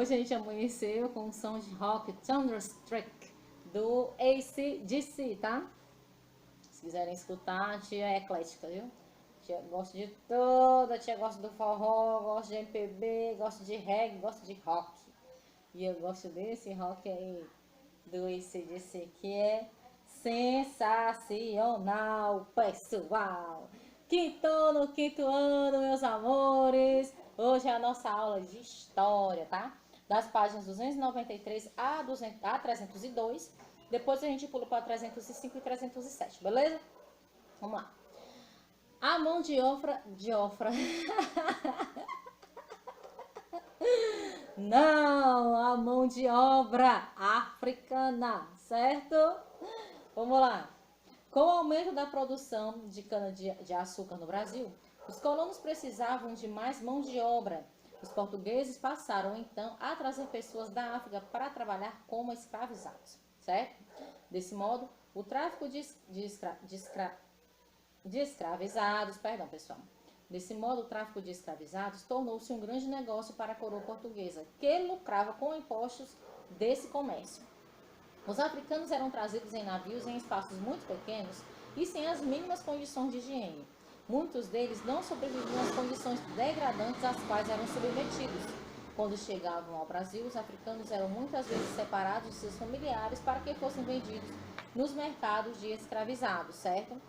Hoje a gente amanheceu com um som de rock Thunderstruck do AC/DC, tá? Se quiserem escutar, a tia é eclética, viu? A tia gosta de tudo, a tia gosta do forró, gosta de MPB, gosta de reggae, gosta de rock. E eu gosto desse rock aí do AC/DC, que é sensacional, pessoal! No quinto ano, meus amores! Hoje é a nossa aula de história, tá? Das páginas 293 a 302. Depois a gente pula para 305 e 307, beleza? Vamos lá. A mão de ofra. Não, a mão de obra africana, certo? Vamos lá. Com o aumento da produção de cana-de-açúcar no Brasil, os colonos precisavam de mais mão de obra. Os portugueses passaram então a trazer pessoas da África para trabalhar como escravizados, certo? Desse modo, o tráfico de escravizados, perdão, pessoal. Desse modo, o tráfico de escravizados tornou-se um grande negócio para a coroa portuguesa, que lucrava com impostos desse comércio. Os africanos eram trazidos em navios em espaços muito pequenos e sem as mínimas condições de higiene. Muitos deles não sobreviviam às condições degradantes às quais eram submetidos. Quando chegavam ao Brasil, os africanos eram muitas vezes separados de seus familiares para que fossem vendidos nos mercados de escravizados, certo?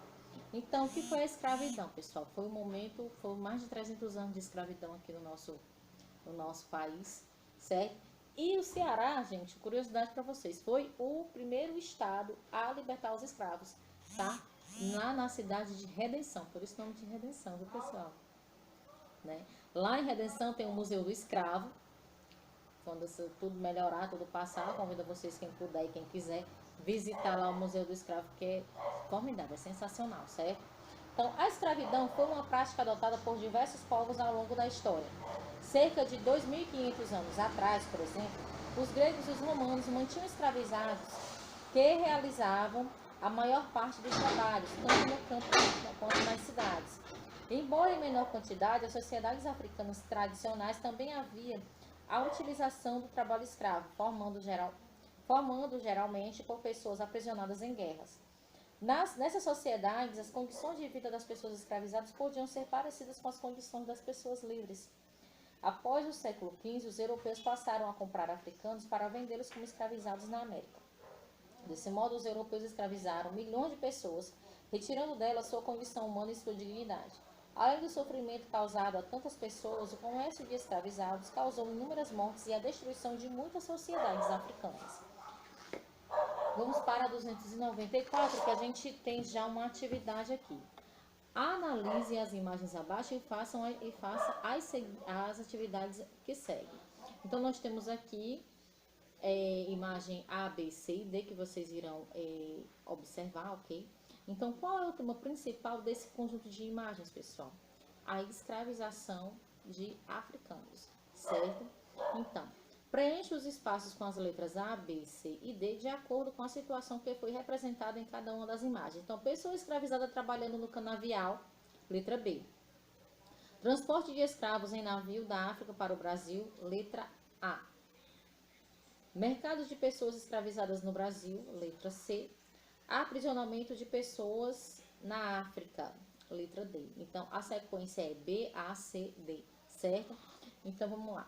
Então, o que foi a escravidão, pessoal? Foi um momento, foi mais de 300 anos de escravidão aqui no nosso país, certo? E o Ceará, gente, curiosidade para vocês, foi o primeiro estado a libertar os escravos, tá? Lá na cidade de Redenção, por isso o nome de Redenção, viu, pessoal? Né? Lá em Redenção tem o Museu do Escravo. Quando isso tudo melhorar, tudo passar, convido vocês, quem puder e quem quiser, visitar lá o Museu do Escravo, que é formidável, é sensacional, certo? Então, a escravidão foi uma prática adotada por diversos povos ao longo da história. Cerca de 2.500 anos atrás, por exemplo, os gregos e os romanos mantinham escravizados que realizavam a maior parte dos trabalhos, tanto no campo quanto nas cidades. Embora em menor quantidade, as sociedades africanas tradicionais também havia a utilização do trabalho escravo, formando geralmente por pessoas aprisionadas em guerras. Nessas sociedades, as condições de vida das pessoas escravizadas podiam ser parecidas com as condições das pessoas livres. Após o século XV, os europeus passaram a comprar africanos para vendê-los como escravizados na América. Desse modo, os europeus escravizaram milhões de pessoas, retirando delas sua condição humana e sua dignidade. Além do sofrimento causado a tantas pessoas, o comércio de escravizados causou inúmeras mortes e a destruição de muitas sociedades africanas. Vamos para 294, que a gente tem já uma atividade aqui. Analise as imagens abaixo e faça as atividades que seguem. Então, nós temos aqui imagem A, B, C e D, que vocês irão observar, ok? Então, qual é o tema principal desse conjunto de imagens, pessoal? A escravização de africanos, certo? Então, preencha os espaços com as letras A, B, C e D de acordo com a situação que foi representada em cada uma das imagens. Então, pessoa escravizada trabalhando no canavial, letra B. Transporte de escravos em navio da África para o Brasil, letra A. Mercado de pessoas escravizadas no Brasil, letra C. Aprisionamento de pessoas na África, letra D. Então, a sequência é B, A, C, D, certo? Então, vamos lá.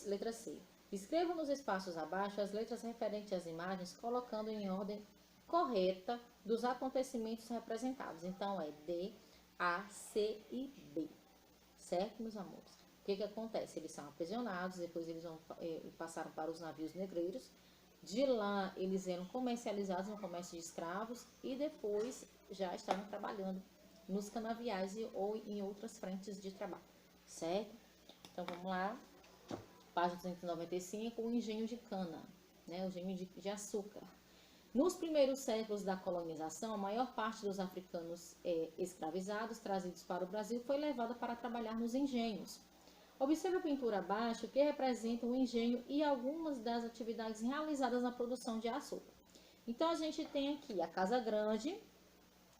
Letra C. Escreva nos espaços abaixo as letras referentes às imagens, colocando em ordem correta dos acontecimentos representados. Então, é D, A, C e B. Certo, meus amores? O que acontece? Eles são aprisionados, depois eles passaram para os navios negreiros. De lá, eles eram comercializados no comércio de escravos e depois já estavam trabalhando nos canaviais ou em outras frentes de trabalho, certo? Então, vamos lá. Página 295, o engenho de cana, né? O engenho de açúcar. Nos primeiros séculos da colonização, a maior parte dos africanos escravizados trazidos para o Brasil foi levada para trabalhar nos engenhos. Observe a pintura abaixo, que representa um engenho e algumas das atividades realizadas na produção de açúcar. Então, a gente tem aqui a Casa Grande.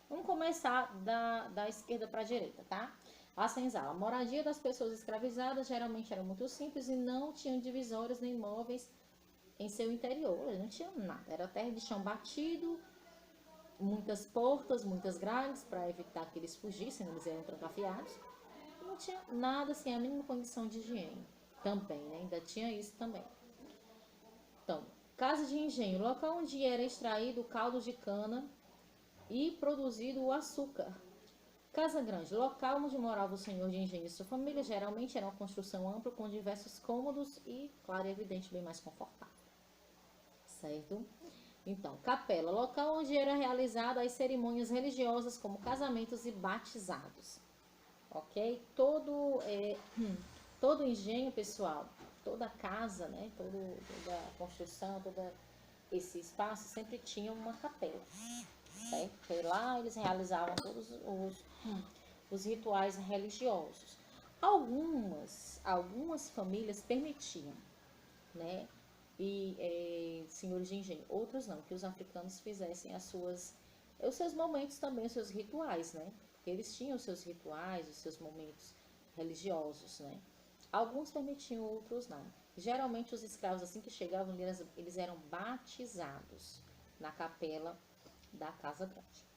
Vamos começar da esquerda para a direita, tá? A senzala, a moradia das pessoas escravizadas geralmente era muito simples e não tinham divisórias nem móveis em seu interior. Eles não tinham nada, era terra de chão batido, muitas portas, muitas grades para evitar que eles fugissem, eles eram trancafiados. Não tinha nada assim, a mínima condição de higiene também, né? Ainda tinha isso também. Então, casa de engenho, local onde era extraído o caldo de cana e produzido o açúcar. Casa grande, local onde morava o senhor de engenho e sua família, geralmente era uma construção ampla com diversos cômodos e, claro e evidente, bem mais confortável. Certo? Então, capela, local onde era realizada as cerimônias religiosas como casamentos e batizados. Ok? Todo engenho, pessoal, toda casa, né? Toda construção, todo esse espaço sempre tinha uma capela. Certo? Porque lá eles realizavam todos os rituais religiosos. Algumas famílias permitiam, né? E senhores de engenho, outros não, que os africanos fizessem os seus momentos também, os seus rituais, né? Porque eles tinham os seus rituais, os seus momentos religiosos, né? Alguns permitiam, outros não. Geralmente os escravos, assim que chegavam, eles eram batizados na capela da Casa Grande.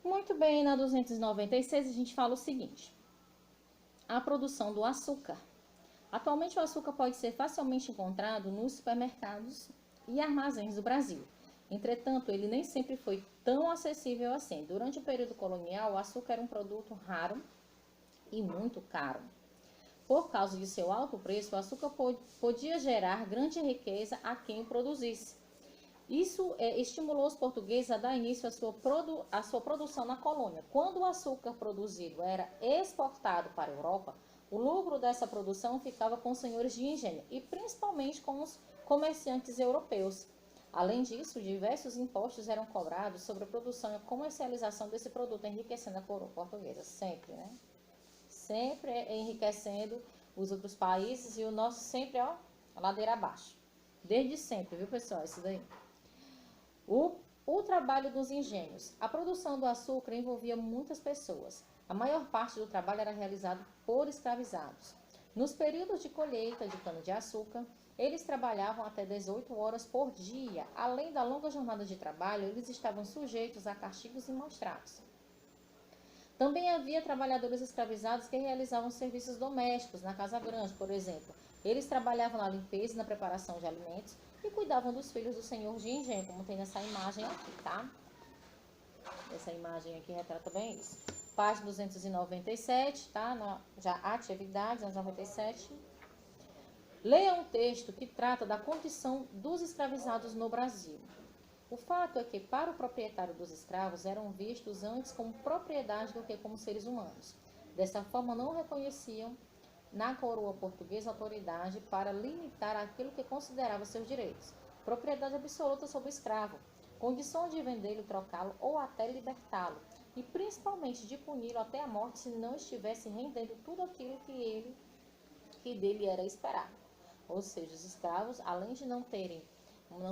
Muito bem, na 296 a gente fala o seguinte: a produção do açúcar. Atualmente o açúcar pode ser facilmente encontrado nos supermercados e armazéns do Brasil. Entretanto, ele nem sempre foi tão acessível assim. Durante o período colonial, o açúcar era um produto raro e muito caro. Por causa de seu alto preço, o açúcar podia gerar grande riqueza a quem o produzisse. Isso estimulou os portugueses a dar início à sua produção na colônia. Quando o açúcar produzido era exportado para a Europa, o lucro dessa produção ficava com os senhores de engenho e principalmente com os comerciantes europeus. Além disso, diversos impostos eram cobrados sobre a produção e a comercialização desse produto, enriquecendo a coroa portuguesa. Sempre, né? Sempre enriquecendo os outros países e o nosso sempre, ó, a ladeira abaixo. Desde sempre, viu, pessoal? Isso daí. O trabalho dos engenhos. A produção do açúcar envolvia muitas pessoas. A maior parte do trabalho era realizado por escravizados. Nos períodos de colheita de cana-de-açúcar, eles trabalhavam até 18 horas por dia. Além da longa jornada de trabalho, eles estavam sujeitos a castigos e maus tratos. Também havia trabalhadores escravizados que realizavam serviços domésticos na casa grande, por exemplo. Eles trabalhavam na limpeza e na preparação de alimentos e cuidavam dos filhos do senhor de engenho, como tem nessa imagem aqui, tá? Essa imagem aqui retrata bem isso. Página 297, tá? Já atividades, 297. Leia um texto que trata da condição dos escravizados no Brasil. O fato é que, para o proprietário dos escravos, eram vistos antes como propriedade do que como seres humanos. Dessa forma, não reconheciam na coroa portuguesa autoridade para limitar aquilo que considerava seus direitos. Propriedade absoluta sobre o escravo, condição de vendê-lo, trocá-lo ou até libertá-lo, e principalmente de puni-lo até a morte se não estivesse rendendo tudo aquilo que dele era esperado. Ou seja, os escravos, além de não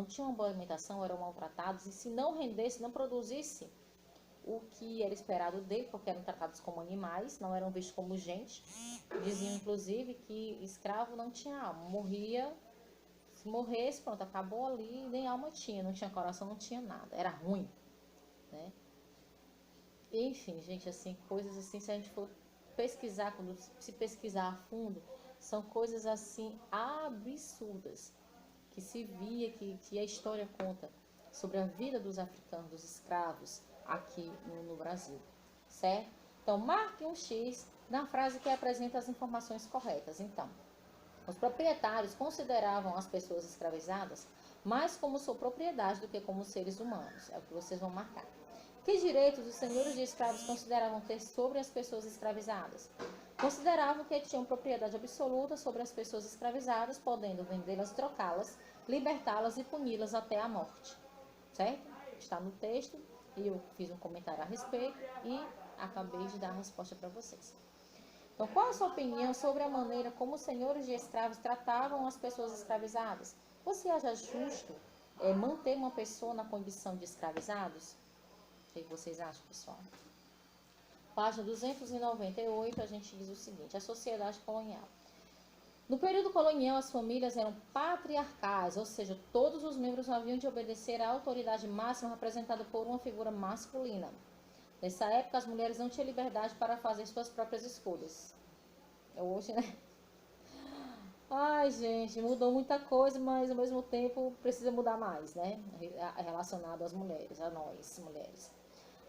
tinham uma boa alimentação, eram maltratados, e se não rendesse, não produzisse o que era esperado dele, porque eram tratados como animais, não eram vistos como gente. Diziam, inclusive, que escravo não tinha alma, morria, se morresse, pronto, acabou ali, nem alma tinha, não tinha coração, não tinha nada, era ruim, né? Enfim, gente, assim, coisas assim, se a gente for pesquisar, quando se pesquisar a fundo, são coisas assim absurdas, que se via, que a história conta sobre a vida dos africanos, dos escravos aqui no Brasil, certo? Então, marque um X na frase que apresenta as informações corretas. Então, os proprietários consideravam as pessoas escravizadas mais como sua propriedade do que como seres humanos. É o que vocês vão marcar. Que direitos os senhores de escravos consideravam ter sobre as pessoas escravizadas? Consideravam que tinham propriedade absoluta sobre as pessoas escravizadas, podendo vendê-las, trocá-las, libertá-las e puni-las até a morte. Certo? Está no texto e eu fiz um comentário a respeito e acabei de dar a resposta para vocês. Então, qual a sua opinião sobre a maneira como os senhores de escravos tratavam as pessoas escravizadas? Você acha justo manter uma pessoa na condição de escravizados? O que vocês acham, pessoal? página 298, a gente diz o seguinte: a sociedade colonial. No período colonial, as famílias eram patriarcais, ou seja, todos os membros haviam de obedecer à autoridade máxima representada por uma figura masculina. Nessa época, as mulheres não tinham liberdade para fazer suas próprias escolhas. Hoje, né? Ai, gente, mudou muita coisa, mas ao mesmo tempo precisa mudar mais, né? Relacionado às mulheres, a nós, mulheres.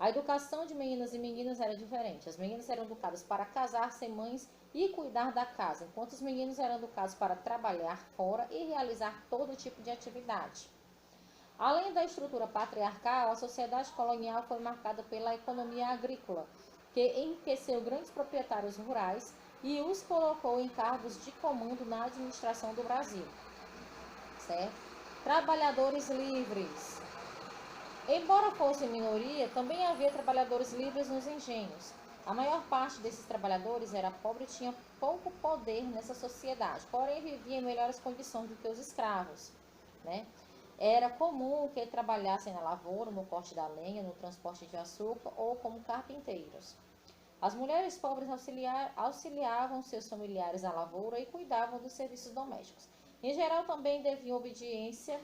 A educação de meninas e meninas era diferente. As meninas eram educadas para casar, ser mães e cuidar da casa, enquanto os meninos eram educados para trabalhar fora e realizar todo tipo de atividade. Além da estrutura patriarcal, a sociedade colonial foi marcada pela economia agrícola, que enriqueceu grandes proprietários rurais e os colocou em cargos de comando na administração do Brasil. Certo? Trabalhadores livres. Embora fosse minoria, também havia trabalhadores livres nos engenhos. A maior parte desses trabalhadores era pobre e tinha pouco poder nessa sociedade, porém vivia em melhores condições do que os escravos, né? Era comum que trabalhassem na lavoura, no corte da lenha, no transporte de açúcar ou como carpinteiros. As mulheres pobres auxiliavam seus familiares na lavoura e cuidavam dos serviços domésticos. Em geral, também deviam obediência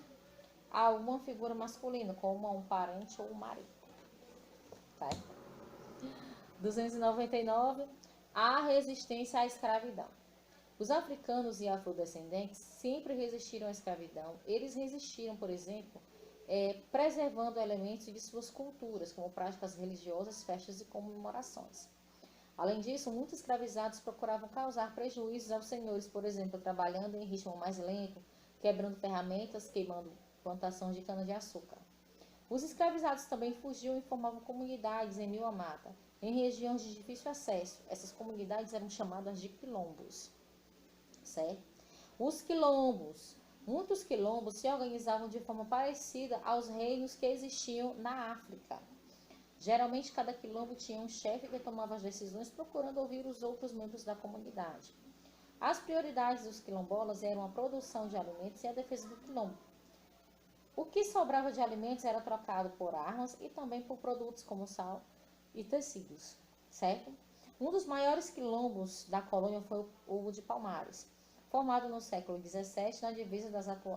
a alguma figura masculina, como a um parente ou um marido. Tá? 299. A resistência à escravidão. Os africanos e afrodescendentes sempre resistiram à escravidão. Eles resistiram, por exemplo, preservando elementos de suas culturas, como práticas religiosas, festas e comemorações. Além disso, muitos escravizados procuravam causar prejuízos aos senhores, por exemplo, trabalhando em ritmo mais lento, quebrando ferramentas, queimando plantações de cana-de-açúcar. Os escravizados também fugiam e formavam comunidades em meio à mata, em regiões de difícil acesso. Essas comunidades eram chamadas de quilombos. Certo? Os quilombos. Muitos quilombos se organizavam de forma parecida aos reinos que existiam na África. Geralmente, cada quilombo tinha um chefe que tomava as decisões, procurando ouvir os outros membros da comunidade. As prioridades dos quilombolas eram a produção de alimentos e a defesa do quilombo. O que sobrava de alimentos era trocado por armas e também por produtos como sal e tecidos, certo? Um dos maiores quilombos da colônia foi o de Palmares, formado no século XVII na divisa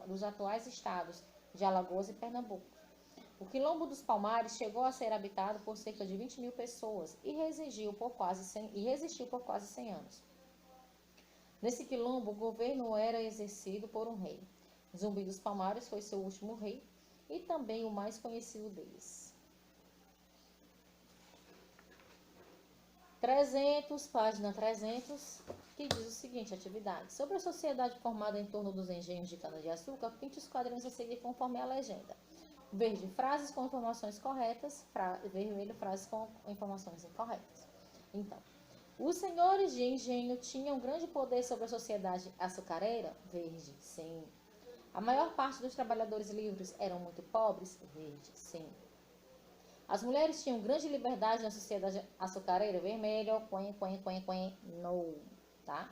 dos atuais estados de Alagoas e Pernambuco. O quilombo dos Palmares chegou a ser habitado por cerca de 20.000 pessoas e resistiu por quase 100 anos. Nesse quilombo, o governo era exercido por um rei. Zumbi dos Palmares foi seu último rei e também o mais conhecido deles. 300, página 300, que diz o seguinte: atividade. Sobre a sociedade formada em torno dos engenhos de cana-de-açúcar, pinte os quadrinhos a seguir conforme a legenda. Verde, frases com informações corretas. Vermelho, frases com informações incorretas. Então, os senhores de engenho tinham grande poder sobre a sociedade açucareira? Verde, sim. A maior parte dos trabalhadores livres eram muito pobres? Verde, sim. As mulheres tinham grande liberdade na sociedade açucareira? Vermelho, no, tá?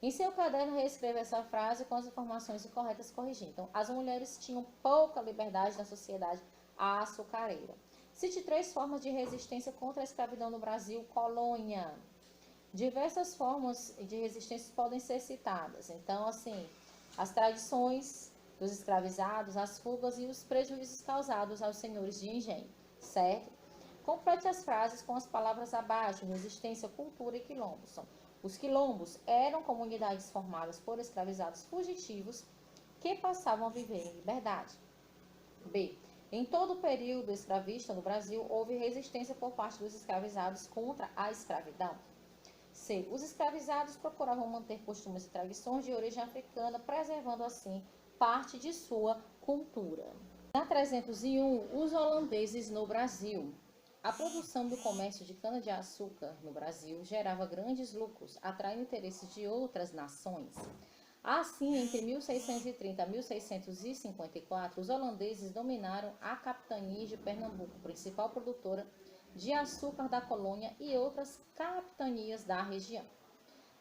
Em seu caderno, reescreva essa frase com as informações incorretas corrigindo. Então, as mulheres tinham pouca liberdade na sociedade açucareira. Cite 3 formas de resistência contra a escravidão no Brasil, colônia. Diversas formas de resistência podem ser citadas. Então, assim, as tradições dos escravizados, as fugas e os prejuízos causados aos senhores de engenho, certo? Complete as frases com as palavras abaixo: resistência, cultura e quilombos. Os quilombos eram comunidades formadas por escravizados fugitivos que passavam a viver em liberdade. B. Em todo o período escravista no Brasil, houve resistência por parte dos escravizados contra a escravidão. C. Os escravizados procuravam manter costumes e tradições de origem africana, preservando assim parte de sua cultura. Na 301, os holandeses no Brasil. A produção do comércio de cana-de-açúcar no Brasil gerava grandes lucros, atraindo interesses de outras nações. Assim, entre 1630 e 1654, os holandeses dominaram a capitania de Pernambuco, principal produtora de açúcar da colônia, e outras capitanias da região.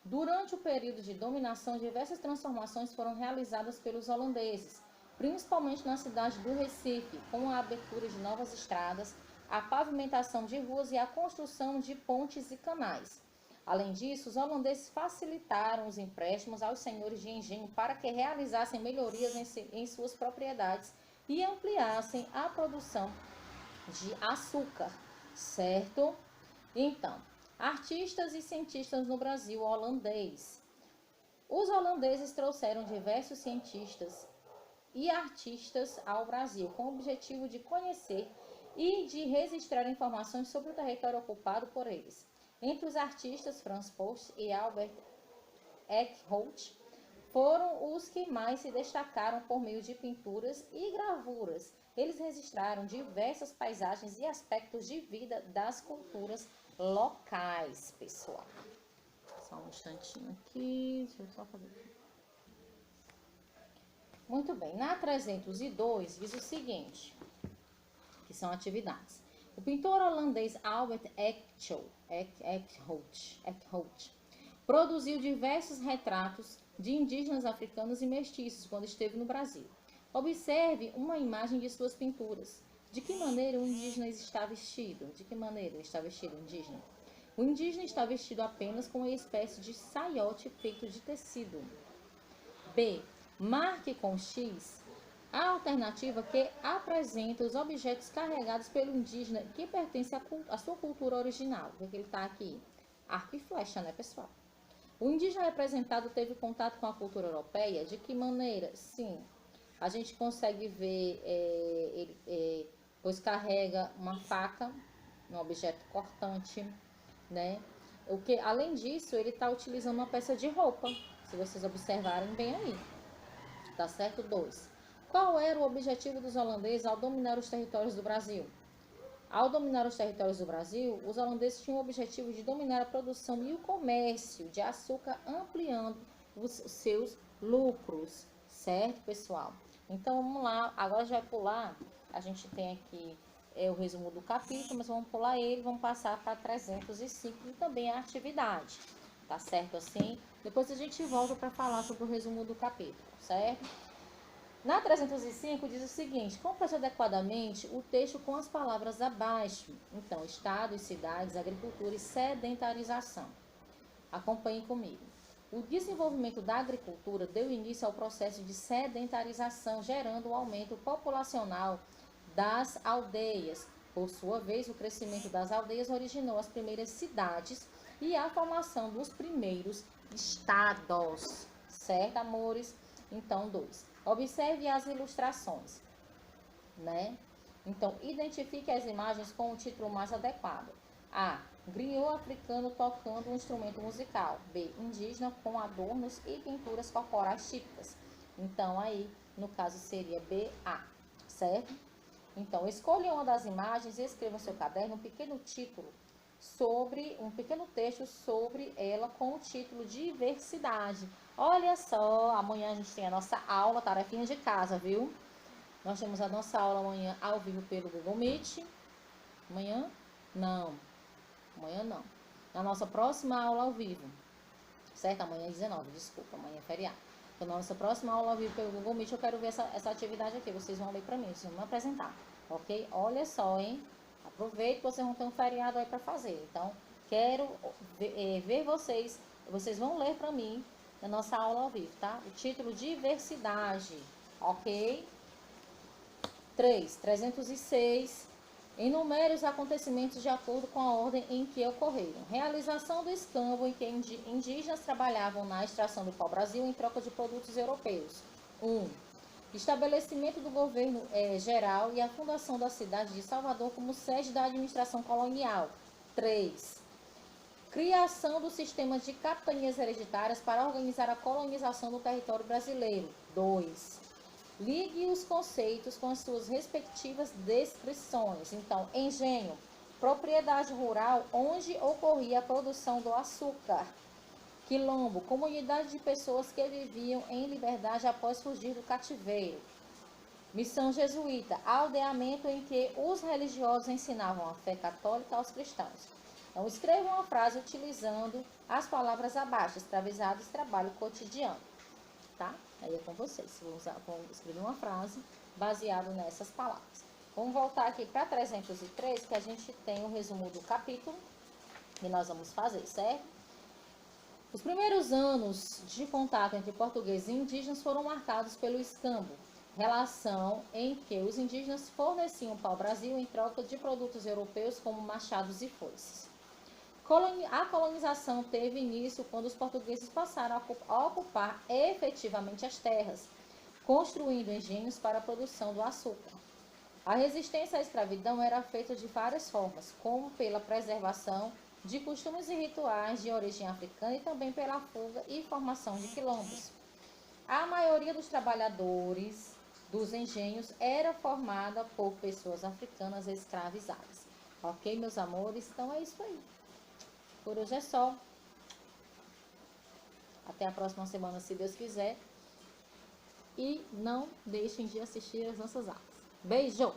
Durante o período de dominação, diversas transformações foram realizadas pelos holandeses, principalmente na cidade do Recife, com a abertura de novas estradas, a pavimentação de ruas e a construção de pontes e canais. Além disso, os holandeses facilitaram os empréstimos aos senhores de engenho para que realizassem melhorias em suas propriedades e ampliassem a produção de açúcar, certo? Então, artistas e cientistas no Brasil holandês. Os holandeses trouxeram diversos cientistas e artistas ao Brasil com o objetivo de conhecer e de registrar informações sobre o território ocupado por eles. Entre os artistas, Frans Post e Albert Eckhout foram os que mais se destacaram por meio de pinturas e gravuras. Eles registraram diversas paisagens e aspectos de vida das culturas locais, pessoal. Só um instantinho aqui, deixa eu só fazer aqui. Muito bem, na 302 diz o seguinte, que são atividades. O pintor holandês Albert Eckhout produziu diversos retratos de indígenas africanos e mestiços quando esteve no Brasil. Observe uma imagem de suas pinturas. De que maneira o indígena está vestido? De que maneira está vestido o indígena? O indígena está vestido apenas com uma espécie de saiote feito de tecido. B. Marque com X a alternativa que apresenta os objetos carregados pelo indígena que pertence à sua cultura original. O que ele está aqui? Arco e flecha, né, pessoal? O indígena representado teve contato com a cultura europeia? De que maneira? Sim, a gente consegue ver, pois carrega uma faca, um objeto cortante, né? Além disso, ele está utilizando uma peça de roupa, se vocês observarem bem aí. Tá certo? 2. Qual era o objetivo dos holandeses ao dominar os territórios do Brasil? Ao dominar os territórios do Brasil, os holandeses tinham o objetivo de dominar a produção e o comércio de açúcar, ampliando os seus lucros, certo, pessoal? Então, vamos lá, agora a gente vai pular, a gente tem aqui o resumo do capítulo, mas vamos pular ele, vamos passar para 305 e também a atividade, tá certo assim? Depois a gente volta para falar sobre o resumo do capítulo, certo? Na 305 diz o seguinte: complete adequadamente o texto com as palavras abaixo. Então, estado e cidades, agricultura e sedentarização. Acompanhem comigo. O desenvolvimento da agricultura deu início ao processo de sedentarização, gerando o aumento populacional das aldeias. Por sua vez, o crescimento das aldeias originou as primeiras cidades e a formação dos primeiros estados. Certo, amores? Então, 2. Observe as ilustrações, né? Então, identifique as imagens com o título mais adequado. A. Griot africano tocando um instrumento musical. B. Indígena com adornos e pinturas corporais típicas. Então, aí, no caso, seria BA, certo? Então, escolha uma das imagens e escreva no seu caderno um pequeno texto sobre ela com o título Diversidade. Olha só, amanhã a gente tem a nossa aula, tarefinha de casa, viu? Nós temos a nossa aula amanhã ao vivo pelo Google Meet. Amanhã? Não. Amanhã não. Na nossa próxima aula ao vivo. Certo? Amanhã é 19, desculpa, amanhã é feriado. Então, na nossa próxima aula ao vivo pelo Google Meet, eu quero ver essa atividade aqui. Vocês vão ler pra mim, vocês vão me apresentar. Ok? Olha só, hein? Aproveite que vocês vão ter um feriado aí pra fazer. Então, quero ver vocês. Vocês vão ler pra mim na nossa aula ao vivo, tá? O título Diversidade, ok? 306. Enumere os acontecimentos de acordo com a ordem em que ocorreram. Realização do escambo em que indígenas trabalhavam na extração do pau-brasil em troca de produtos europeus. 1. Estabelecimento do governo geral e a fundação da cidade de Salvador como sede da administração colonial. 3. Criação do sistema de capitanias hereditárias para organizar a colonização do território brasileiro. 2. Ligue os conceitos com as suas respectivas descrições. Então, engenho, propriedade rural onde ocorria a produção do açúcar. Quilombo, comunidade de pessoas que viviam em liberdade após fugir do cativeiro. Missão jesuíta, aldeamento em que os religiosos ensinavam a fé católica aos cristãos. Então, escreva uma frase utilizando as palavras abaixo, escravizados, trabalho cotidiano. Tá? Aí é com vocês. Vou escrever uma frase baseada nessas palavras. Vamos voltar aqui para 303, que a gente tem o resumo do capítulo que nós vamos fazer, certo? Os primeiros anos de contato entre portugueses e indígenas foram marcados pelo escambo, relação em que os indígenas forneciam para o Brasil em troca de produtos europeus como machados e foices. A colonização teve início quando os portugueses passaram a ocupar efetivamente as terras, construindo engenhos para a produção do açúcar. A resistência à escravidão era feita de várias formas, como pela preservação de costumes e rituais de origem africana e também pela fuga e formação de quilombos. A maioria dos trabalhadores dos engenhos era formada por pessoas africanas escravizadas. Ok, meus amores? Então é isso aí. Por hoje é só. Até a próxima semana, se Deus quiser. E não deixem de assistir as nossas aulas. Beijo!